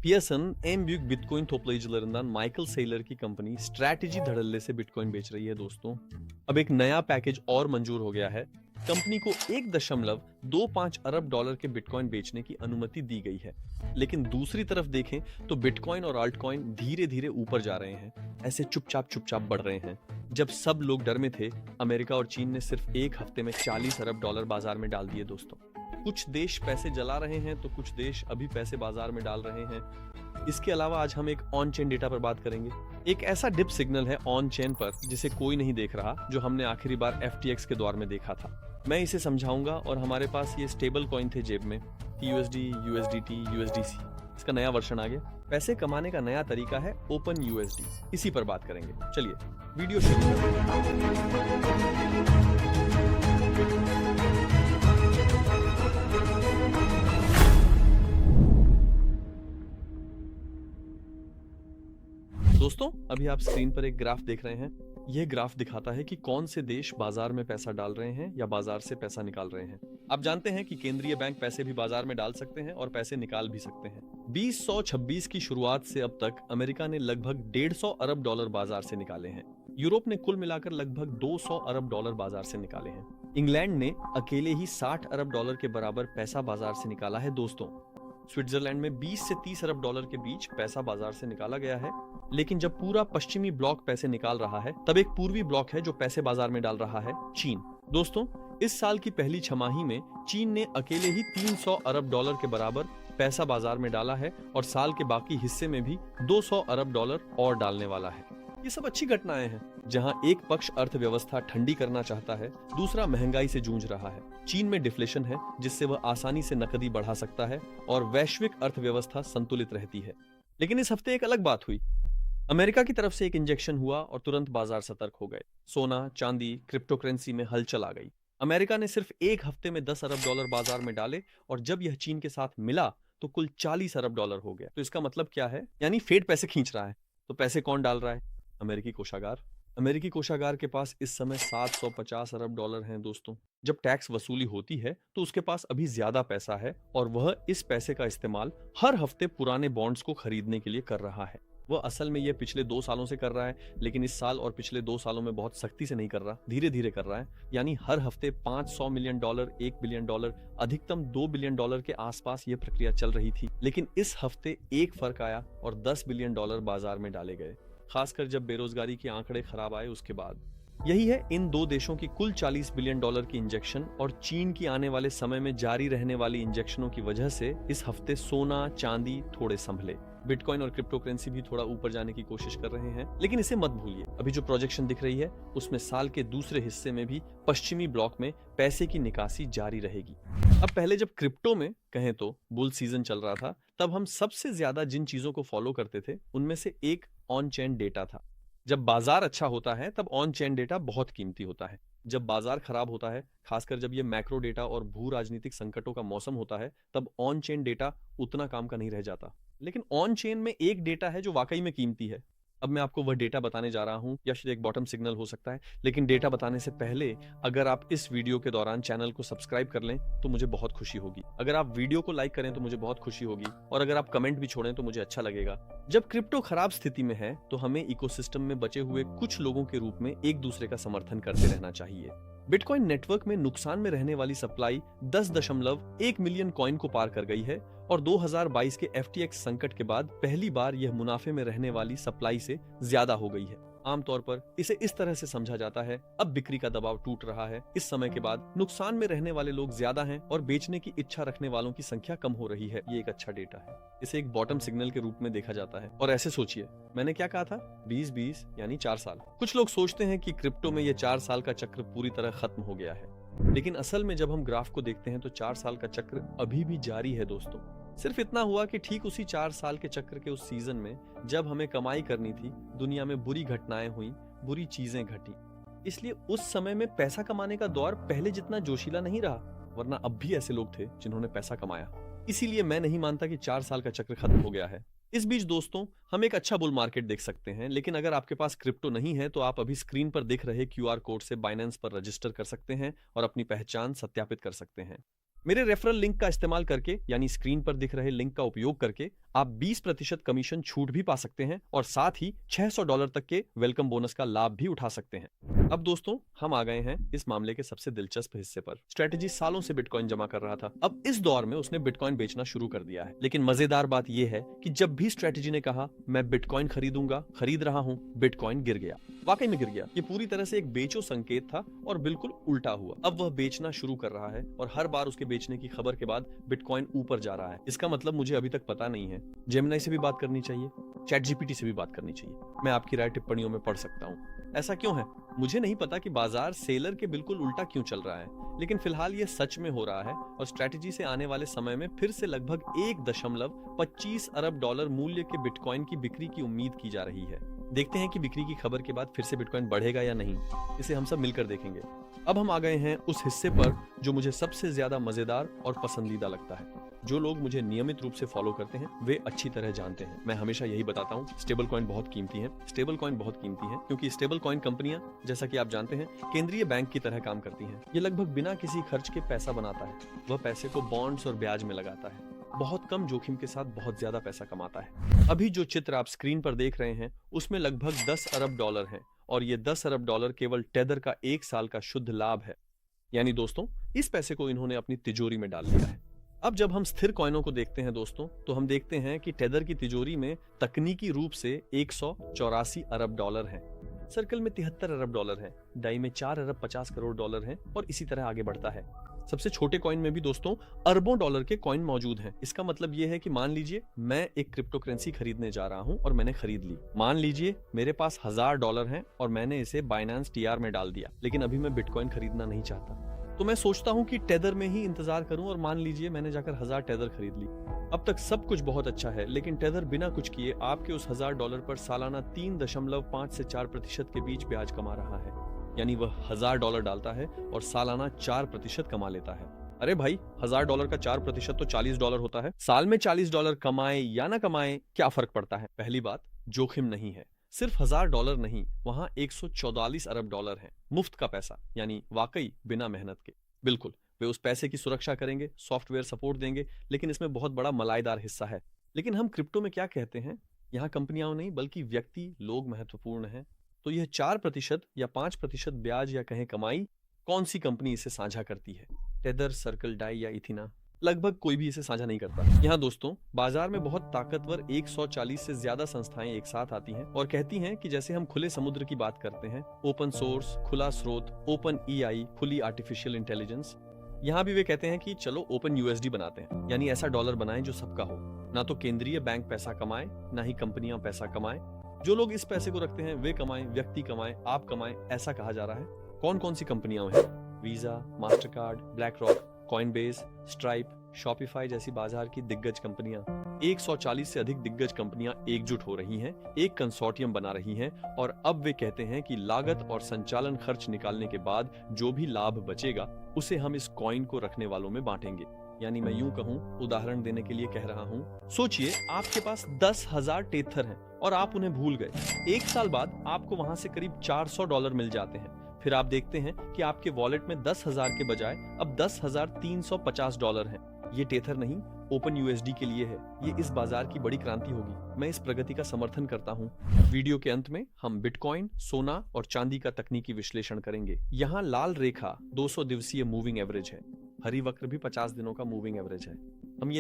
Pearson en büyük Bitcoin toplayıcılarından Michael Saylor की company strategy धड़ल्ले से बिटकॉइन बेच रही है दोस्तों। अब एक नया पैकेज और मंजूर हो गया है। कंपनी को 1.25 अरब डॉलर के बिटकॉइन बेचने की अनुमति दी गई है। लेकिन दूसरी तरफ देखें तो बिटकॉइन और अल्टकॉइन धीरे धीरे ऊपर जा रहे हैं, ऐसे चुपचाप बढ़ रहे हैं। जब सब लोग डर में थे, अमेरिका और चीन ने सिर्फ एक हफ्ते में 40 अरब डॉलर बाजार में डाल दिए दोस्तों। कुछ देश पैसे जला रहे हैं तो कुछ देश अभी पैसे बाजार में डाल रहे हैं। इसके अलावा आज हम एक ऑन चेन डेटा पर बात करेंगे। एक ऐसा डिप सिग्नल है ऑन चेन पर जिसे कोई नहीं देख रहा, जो हमने आखिरी बार FTX के दौर में देखा था। मैं इसे समझाऊंगा और हमारे पास ये स्टेबल कॉइन थे जेब में, USD, USDT, USDC। इसका नया वर्जन आ गया। पैसे कमाने का नया तरीका है ओपन USD, इसी पर बात करेंगे। चलिए वीडियो शुरू करते दोस्तों, अभी आप स्क्रीन पर एक ग्राफ देख रहे हैं। यह ग्राफ दिखाता है कि कौन से देश बाजार में पैसा डाल रहे हैं या बाजार से पैसा निकाल रहे हैं। आप जानते हैं कि केंद्रीय बैंक पैसे भी बाजार में डाल सकते हैं और पैसे निकाल भी सकते हैं। 2026 की शुरुआत से अब तक अमेरिका ने लगभग 150 अरब डॉलर बाजार से निकाले हैं। यूरोप ने कुल मिलाकर लगभग 200 अरब डॉलर बाजार से निकाले हैं। इंग्लैंड ने अकेले ही 60 अरब डॉलर के बराबर पैसा बाजार से निकाला है दोस्तों। स्विट्जरलैंड में 20 से 30 अरब डॉलर के बीच पैसा बाजार से निकाला गया है। लेकिन जब पूरा पश्चिमी ब्लॉक पैसे निकाल रहा है, तब एक पूर्वी ब्लॉक है जो पैसे बाजार में डाल रहा है, चीन। दोस्तों, इस साल की पहली छमाही में चीन ने अकेले ही 300 अरब डॉलर के बराबर पैसा बाजार में डाला है और साल के बाकी हिस्से में भी 200 अरब डॉलर और डालने वाला है। ये सब अच्छी घटनाएं हैं, जहां एक पक्ष अर्थव्यवस्था ठंडी करना चाहता है, दूसरा महंगाई से जूझ रहा है। चीन में डिफ्लेशन है, जिससे वह आसानी से नकदी बढ़ा सकता है और वैश्विक अर्थव्यवस्था संतुलित रहती है। लेकिन इस हफ्ते एक अलग बात हुई। अमेरिका की तरफ से एक इंजेक्शन हुआ और तुरंत बाजार सतर्क हो गए। सोना, चांदी, क्रिप्टो करेंसी में हलचल आ गई। अमेरिका ने सिर्फ एक हफ्ते में 10 अरब डॉलर बाजार में डाले और जब यह चीन के साथ मिला तो कुल 40 अरब डॉलर हो गया। तो इसका मतलब क्या है? यानी फेड पैसे खींच रहा है। तो पैसे कौन डाल रहा है? अमेरिकी कोषागार। अमेरिकी कोषागार के पास इस समय 750 अरब डॉलर हैं दोस्तों। जब टैक्स वसूली होती है तो उसके पास अभी ज्यादा पैसा है और वह इस पैसे का इस्तेमाल हर हफ्ते पुराने बॉन्ड्स को खरीदने के लिए कर रहा है। वह असल में यह पिछले 2 सालों से कर रहा है, लेकिन इस साल और पिछले 2 सालों में बहुत सख्ती से नहीं कर रहा, धीरे धीरे कर रहा है। यानी हर हफ्ते 500 मिलियन डॉलर, 1 बिलियन डॉलर, अधिकतम 2 बिलियन डॉलर के आसपास यह प्रक्रिया चल रही थी। लेकिन इस हफ्ते एक फर्क आया और 10 बिलियन डॉलर बाजार में डाले गए, खासकर जब बेरोजगारी के आंकड़े खराब आए उसके बाद। यही है इन दो देशों की कुल 40 बिलियन डॉलर की इंजेक्शन और चीन की आने वाले समय में जारी रहने वाली इंजेक्शनों की वजह से इस हफ्ते सोना, चांदी थोड़े संभले। बिटकॉइन और क्रिप्टो करेंसी भी थोड़ा ऊपर जाने की कोशिश कर रहे हैं। लेकिन इसे मत भूलिए, अभी जो प्रोजेक्शन दिख रही है उसमें साल के दूसरे हिस्से में भी पश्चिमी ब्लॉक में पैसे की निकासी जारी रहेगी। अब पहले जब क्रिप्टो में कहें तो बुल सीजन चल रहा था, तब हम सबसे ज्यादा जिन चीजों को फॉलो करते थे उनमें से एक ऑन चेन डेटा था। जब बाजार अच्छा होता है तब ऑन चेन डेटा बहुत कीमती होता है। जब बाजार खराब होता है, खासकर जब ये मैक्रो डेटा और भू राजनीतिक संकटों का मौसम होता है, तब ऑन चेन डेटा उतना काम का नहीं रह जाता। लेकिन ऑन चेन में एक डेटा है जो वाकई में कीमती है। अब मैं आपको वह डेटा बताने जा रहा हूं, या शायद एक बॉटम सिग्नल हो सकता है। लेकिन डेटा बताने से पहले अगर आप इस वीडियो के दौरान चैनल को सब्सक्राइब कर लें तो मुझे बहुत खुशी होगी। अगर आप वीडियो को लाइक करें तो मुझे बहुत खुशी होगी, और अगर आप कमेंट भी छोड़ें तो मुझे अच्छा लगेगा। जब क्रिप्टो खराब स्थिति में है तो हमें इकोसिस्टम में बचे हुए कुछ लोगों के रूप में एक दूसरे का समर्थन करते रहना चाहिए। बिटकॉइन नेटवर्क में नुकसान में रहने वाली सप्लाई 10.1 मिलियन कॉइन को पार कर गई है और 2022 के FTX संकट के बाद पहली बार यह मुनाफे में रहने वाली सप्लाई से ज्यादा हो गई है। आमतौर पर इसे इस तरह से समझा जाता है, अब बिक्री का दबाव टूट रहा है। इस समय के बाद नुकसान में रहने वाले लोग ज्यादा हैं और बेचने की इच्छा रखने वालों की संख्या कम हो रही है। ये एक अच्छा डेटा है। इसे एक बॉटम सिग्नल के रूप में देखा जाता है। और ऐसे सोचिए, मैंने क्या कहा था? 20-20 यानी 4 साल। कुछ लोग सोचते हैं कि क्रिप्टो में ये 4 साल का चक्र पूरी तरह खत्म हो गया है, लेकिन असल में जब हम ग्राफ को देखते हैं तो 4 साल का चक्र अभी भी जारी है दोस्तों। सिर्फ इतना हुआ कि ठीक उसी 4 साल के चक्र के उस सीजन में जब हमें कमाई करनी थी, दुनिया में बुरी घटनाएं हुई, बुरी चीजें घटी। इसलिए उस समय में पैसा कमाने का दौर पहले जितना जोशीला नहीं रहा, वरना अब भी ऐसे लोग थे जिन्होंने पैसा कमाया। इसीलिए मैं नहीं मानता कि 4 साल का चक्र खत्म हो गया है। इस बीच दोस्तों, हम एक अच्छा बुल मार्केट देख सकते हैं। लेकिन अगर आपके पास क्रिप्टो नहीं है तो आप अभी स्क्रीन पर दिख रहे QR कोड से बाइनेंस पर रजिस्टर कर सकते हैं और अपनी पहचान सत्यापित कर सकते हैं। मेरे रेफरल लिंक का इस्तेमाल करके, यानी स्क्रीन पर दिख रहे लिंक का उपयोग करके आप 20% कमीशन छूट भी पा सकते हैं और साथ ही $600 तक के वेलकम बोनस का लाभ भी उठा सकते हैं। अब दोस्तों हम आ गए हैं इस मामले के सबसे दिलचस्प हिस्से पर। स्ट्रेटेजी सालों से बिटकॉइन जमा कर रहा था, अब इस दौर में उसने बिटकॉइन बेचना शुरू कर दिया है। लेकिन मजेदार बात यह है कि जब भी स्ट्रेटेजी ने कहा मैं बिटकॉइन खरीदूंगा, खरीद रहा हूं, बिटकॉइन गिर गया। वाकई में गिर गया। ये पूरी तरह से एक बेचो संकेत था और बिल्कुल उल्टा हुआ। अब वह बेचना शुरू कर रहा है और हर बार उसके बेचने की खबर के बाद बिटकॉइन ऊपर जा रहा है। इसका मतलब मुझे अभी तक पता नहीं है। जेमिनी से भी बात करनी चाहिए, चैट जीपीटी से भी बात करनी चाहिए। मैं आपकी राय टिप्पणियों में पढ़ सकता हूँ। ऐसा क्यों है? मुझे नहीं पता कि बाजार सेलर के बिल्कुल उल्टा क्यों चल रहा है, लेकिन फिलहाल ये सच में हो रहा है और स्ट्रेटेजी से आने वाले समय में फिर से लगभग 1.25 अरब डॉलर मूल्य के बिटकॉइन की बिक्री की उम्मीद की जा रही है। देखते हैं कि बिक्री की खबर के बाद फिर से बिटकॉइन बढ़ेगा या नहीं। इसे हम सब मिलकर देखेंगे। अब हम आ गए हैं उस हिस्से पर जो मुझे सबसे ज्यादा मजेदार और पसंदीदा लगता है। जो लोग मुझे नियमित रूप से फॉलो करते हैं वे अच्छी तरह जानते हैं, मैं हमेशा यही बताता हूँ, स्टेबल कॉइन बहुत कीमती है। स्टेबल कॉइन बहुत कीमती है क्योंकि स्टेबल कॉइन कंपनियां, जैसा कि आप जानते हैं, केंद्रीय बैंक की तरह काम करती हैं। ये लगभग बिना किसी खर्च के पैसा बनाता है। वह पैसे को बॉन्ड्स और ब्याज में लगाता है, बहुत कम जोखिम के साथ बहुत ज्यादा पैसा कमाता है। अभी जो चित्र आप स्क्रीन पर देख रहे हैं उसमें लगभग 10 अरब डॉलर है और ये 10 अरब डॉलर केवल टेदर का 1 साल का शुद्ध लाभ है। यानी दोस्तों इस पैसे को इन्होंने अपनी तिजोरी में डाल दिया है। अब जब हम स्थिर कॉइनों को देखते हैं दोस्तों, तो हम देखते हैं कि टेदर की तिजोरी में तकनीकी रूप से 184 अरब डॉलर हैं, सर्कल में 73 अरब डॉलर है, डाई में 4 अरब 50 करोड़ डॉलर हैं और इसी तरह आगे बढ़ता है। सबसे छोटे कॉइन में भी दोस्तों अरबों डॉलर के कॉइन मौजूद हैं। इसका मतलब यह है कि मान लीजिए मैं एक क्रिप्टो करेंसी खरीदने जा रहा हूं और मैंने खरीद ली। मान लीजिए मेरे पास $1000 हैं और मैंने इसे बाइनेंस टीआर में डाल दिया, लेकिन अभी मैं बिटकॉइन खरीदना नहीं चाहता। तो मैं सोचता हूं कि टेदर में ही इंतजार करूं और मान लीजिए मैंने जाकर 1000 टेदर खरीद ली। अब तक सब कुछ बहुत अच्छा है, लेकिन टेदर बिना कुछ किए आपके उस $1000 पर सालाना 3.5 से 4% के बीच ब्याज कमा रहा है। यानी वह $1000 डालता है और सालाना 4% कमा लेता है। अरे भाई, $1000 का 4% तो $40 होता है। साल में $40 कमाए या ना कमाए क्या फर्क पड़ता है? पहली बात, जोखिम नहीं है। सिर्फ $1000 नहीं, वहां 144 अरब डॉलर है, मुफ्त का पैसा, यानी वाकई बिना मेहनत के। बिल्कुल, वे उस पैसे की सुरक्षा करेंगे, सॉफ्टवेयर सपोर्ट देंगे, लेकिन इसमें बहुत बड़ा मलाईदार हिस्सा है। लेकिन हम क्रिप्टो में क्या कहते हैं? यहाँ कंपनियां नहीं बल्कि व्यक्ति, लोग महत्वपूर्ण हैं। तो यह 4% या 5% ब्याज या कहें कमाई, कौन सी कंपनी इसे साझा करती है? टेदर, सर्कल, डाई या इथिना? लगभग कोई भी इसे साझा नहीं करता। यहाँ दोस्तों बाजार में बहुत ताकतवर 140 से ज्यादा संस्थाएं एक साथ आती हैं और कहती हैं कि जैसे हम खुले समुद्र की बात करते हैं, ओपन सोर्स, खुला स्रोत, ओपन ईआई, खुली आर्टिफिशियल इंटेलिजेंस, यहाँ भी वे कहते हैं कि चलो ओपन यूएसडी बनाते हैं, यानी ऐसा डॉलर बनाएं जो सबका हो। ना तो केंद्रीय बैंक पैसा कमाए, ना ही कंपनियां पैसा कमाए। जो लोग इस पैसे को रखते हैं वे कमाएं, व्यक्ति कमाएं, आप कमाएं, ऐसा कहा जा रहा है। कौन कौन सी कंपनियां हैं? Visa, Mastercard, black rock, Coinbase, stripe, Shopify जैसी बाजार की दिग्गज कंपनियां। 140 से अधिक दिग्गज कंपनियां एकजुट हो रही हैं, एक कंसोर्टियम बना रही हैं और अब वे कहते हैं कि लागत और संचालन खर्च निकालने के बाद जो भी लाभ बचेगा उसे हम इस कॉइन को रखने वालों में बांटेंगे। यानी मैं यूं कहूं, उदाहरण देने के लिए कह रहा हूं, सोचिए आपके पास 10,000 टेथर हैं और आप उन्हें भूल गए। 1 साल बाद आपको वहां से करीब $400 मिल जाते हैं। फिर आप देखते हैं कि आपके वॉलेट में 10,000 के बजाय अब $10,350 हैं। ये टेथर नहीं, ओपन यूएसडी के लिए है। ये इस बाजार की बड़ी क्रांति होगी। मैं इस प्रगति का समर्थन करता हूँ। वीडियो के अंत में हम बिटकॉइन, सोना और चांदी का तकनीकी विश्लेषण करेंगे। यहाँ लाल रेखा 200 दिवसीय मूविंग एवरेज है, हरी वक्र भी 50 दिनों का मूविंग एवरेज है। हम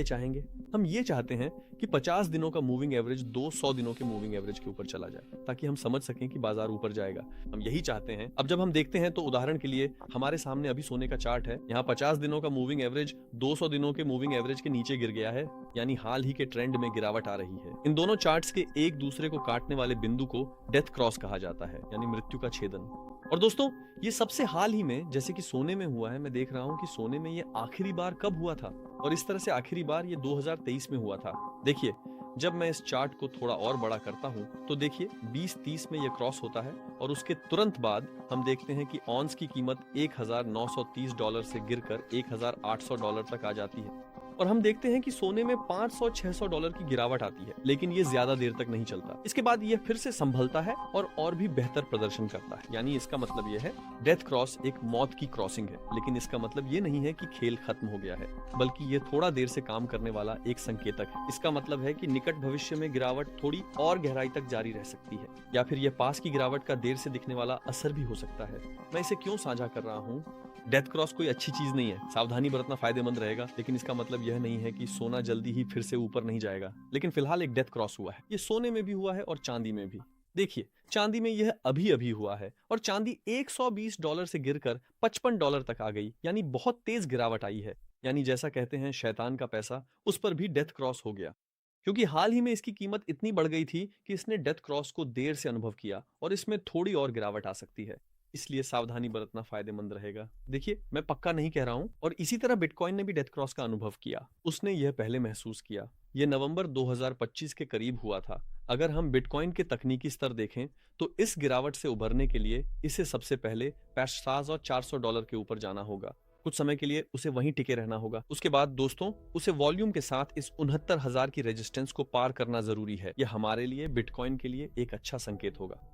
ये चाहते हैं कि 50 दिनों का मूविंग एवरेज 200 दिनों के मूविंग एवरेज के ऊपर चला जाए, ताकि हम समझ सकें कि बाजार ऊपर जाएगा। हम यही चाहते हैं। अब जब हम देखते हैं तो उदाहरण के लिए हमारे सामने अभी सोने का चार्ट है। यहाँ 50 दिनों का मूविंग एवरेज 200 दिनों के मूविंग एवरेज के नीचे गिर गया है, यानी हाल ही के ट्रेंड में गिरावट आ रही है। इन दोनों चार्ट्स के एक दूसरे को काटने वाले बिंदु को डेथ क्रॉस कहा जाता है, यानी मृत्यु का छेदन। और दोस्तों ये सबसे हाल ही में, जैसे कि सोने में हुआ है, मैं देख रहा हूं कि सोने में ये आखिरी बार कब हुआ था, और इस तरह से आखिरी बार ये 2023 में हुआ था। देखिए, जब मैं इस चार्ट को थोड़ा और बड़ा करता हूं तो देखिए 20-30 में ये क्रॉस होता है और उसके तुरंत बाद हम देखते हैं कि ऑन्स की कीमत $1,930 से गिरकर $1,800 तक आ जाती है। और हम देखते हैं कि सोने में $500-600 की गिरावट आती है, लेकिन ये ज्यादा देर तक नहीं चलता। इसके बाद ये फिर से संभलता है और भी बेहतर प्रदर्शन करता है। यानी इसका मतलब ये है डेथ क्रॉस एक मौत की क्रॉसिंग है, लेकिन इसका मतलब ये नहीं है कि खेल खत्म हो गया है, बल्कि ये थोड़ा देर से काम करने वाला एक संकेतक है। इसका मतलब है कि निकट भविष्य में गिरावट थोड़ी और गहराई तक जारी रह सकती है, या फिर यह पास की गिरावट का देर से दिखने वाला असर भी हो सकता है। मैं इसे क्यों साझा कर रहा हूँ? डेथ क्रॉस कोई अच्छी चीज नहीं है, सावधानी बरतना फायदेमंद रहेगा, लेकिन इसका मतलब यह नहीं है कि सोना जल्दी ही फिर से ऊपर नहीं जाएगा। लेकिन फिलहाल एक डेथ क्रॉस हुआ है। ये सोने में भी हुआ है और चांदी में भी। देखिए, चांदी में यह अभी अभी हुआ है और चांदी $120 से गिरकर $55 तक आ गई, यानी बहुत तेज गिरावट आई है। यानी जैसा कहते हैं शैतान का पैसा, उस पर भी डेथ क्रॉस हो गया, क्योंकि हाल ही में इसकी कीमत इतनी बढ़ गई थी कि इसने डेथ क्रॉस को देर से अनुभव किया और इसमें थोड़ी और गिरावट आ सकती है। इसलिए सावधानी बरतना फायदेमंद रहेगा। देखिए, मैं पक्का नहीं कह रहा हूं, और इसी तरह बिटकॉइन ने भी डेथ क्रॉस का अनुभव किया। उसने यह पहले महसूस किया। यह नवंबर 2025 के करीब हुआ था। अगर हम बिटकॉइन के तकनीकी स्तर देखें तो इस गिरावट से उभरने के लिए इसे सबसे पहले $5,400 के ऊपर जाना होगा। कुछ समय के लिए उसे वहीं टिके रहना होगा। उसके बाद दोस्तों, उसे वॉल्यूम के साथ इस 69,000 की रेजिस्टेंस को पार करना जरूरी है। यह हमारे लिए, बिटकॉइन के लिए एक अच्छा संकेत होगा।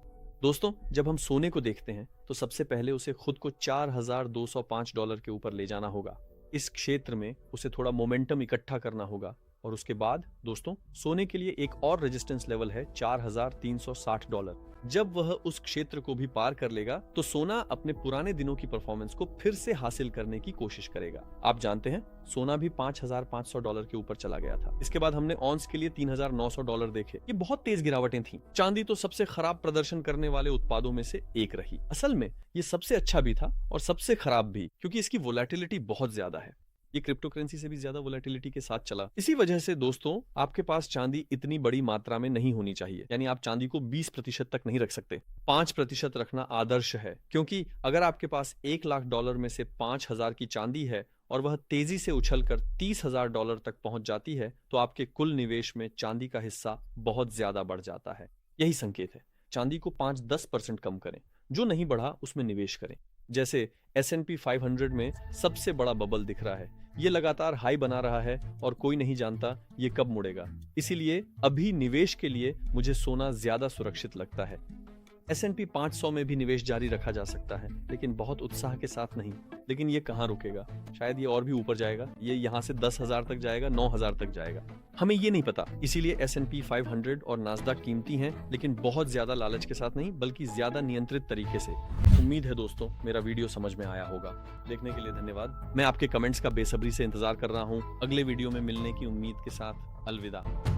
दोस्तों, जब हम सोने को देखते हैं तो सबसे पहले उसे खुद को $4,205 के ऊपर ले जाना होगा। इस क्षेत्र में उसे थोड़ा मोमेंटम इकट्ठा करना होगा, और उसके बाद दोस्तों, सोने के लिए एक और रेजिस्टेंस लेवल है $4,360। जब वह उस क्षेत्र को भी पार कर लेगा तो सोना अपने पुराने दिनों की परफॉर्मेंस को फिर से हासिल करने की कोशिश करेगा। आप जानते हैं, सोना भी $5,500 के ऊपर चला गया था। इसके बाद हमने ऑन्स के लिए $3,900 देखे। ये बहुत तेज गिरावटें थीं। चांदी तो सबसे खराब प्रदर्शन करने वाले उत्पादों में से एक रही। असल में ये सबसे अच्छा भी था और सबसे खराब भी, क्योंकि इसकी वोलेटिलिटी बहुत ज्यादा है। ये क्रिप्टो करेंसी से भी ज्यादा वोलेटिलिटी के साथ चला। इसी वजह से दोस्तों, आपके पास चांदी इतनी बड़ी मात्रा में नहीं होनी चाहिए। यानी आप चांदी को 20% तक नहीं रख सकते। 5% रखना आदर्श है, क्योंकि अगर आपके पास $1,00,000 में से 5,000 की चांदी है और वह तेजी से उछलकर $30,000 तक पहुंच जाती है, तो आपके कुल निवेश में चांदी का हिस्सा बहुत ज्यादा बढ़ जाता है। यही संकेत है। चांदी को 5-10% कम करें, जो नहीं बढ़ा उसमें निवेश करें। जैसे S&P 500 में सबसे बड़ा बबल दिख रहा है। ये लगातार हाई बना रहा है और कोई नहीं जानता ये कब मुड़ेगा। इसीलिए अभी निवेश के लिए मुझे सोना ज्यादा सुरक्षित लगता है। S&P 500 में भी निवेश जारी रखा जा सकता है, लेकिन बहुत उत्साह के साथ नहीं। लेकिन ये कहाँ रुकेगा? शायद ये और भी ऊपर जाएगा। ये यहाँ से 10,000 तक जाएगा, 9,000 तक जाएगा। हमें ये नहीं पता। इसीलिए S&P 500 और नास्डॉक कीमती हैं, लेकिन बहुत ज्यादा लालच के साथ नहीं, बल्कि ज्यादा नियंत्रित तरीके से। उम्मीद है दोस्तों, मेरा वीडियो समझ में आया होगा। देखने के लिए धन्यवाद। मैं आपके कमेंट्स का बेसब्री से इंतजार कर रहा हूँ। अगले वीडियो में मिलने की उम्मीद के साथ अलविदा।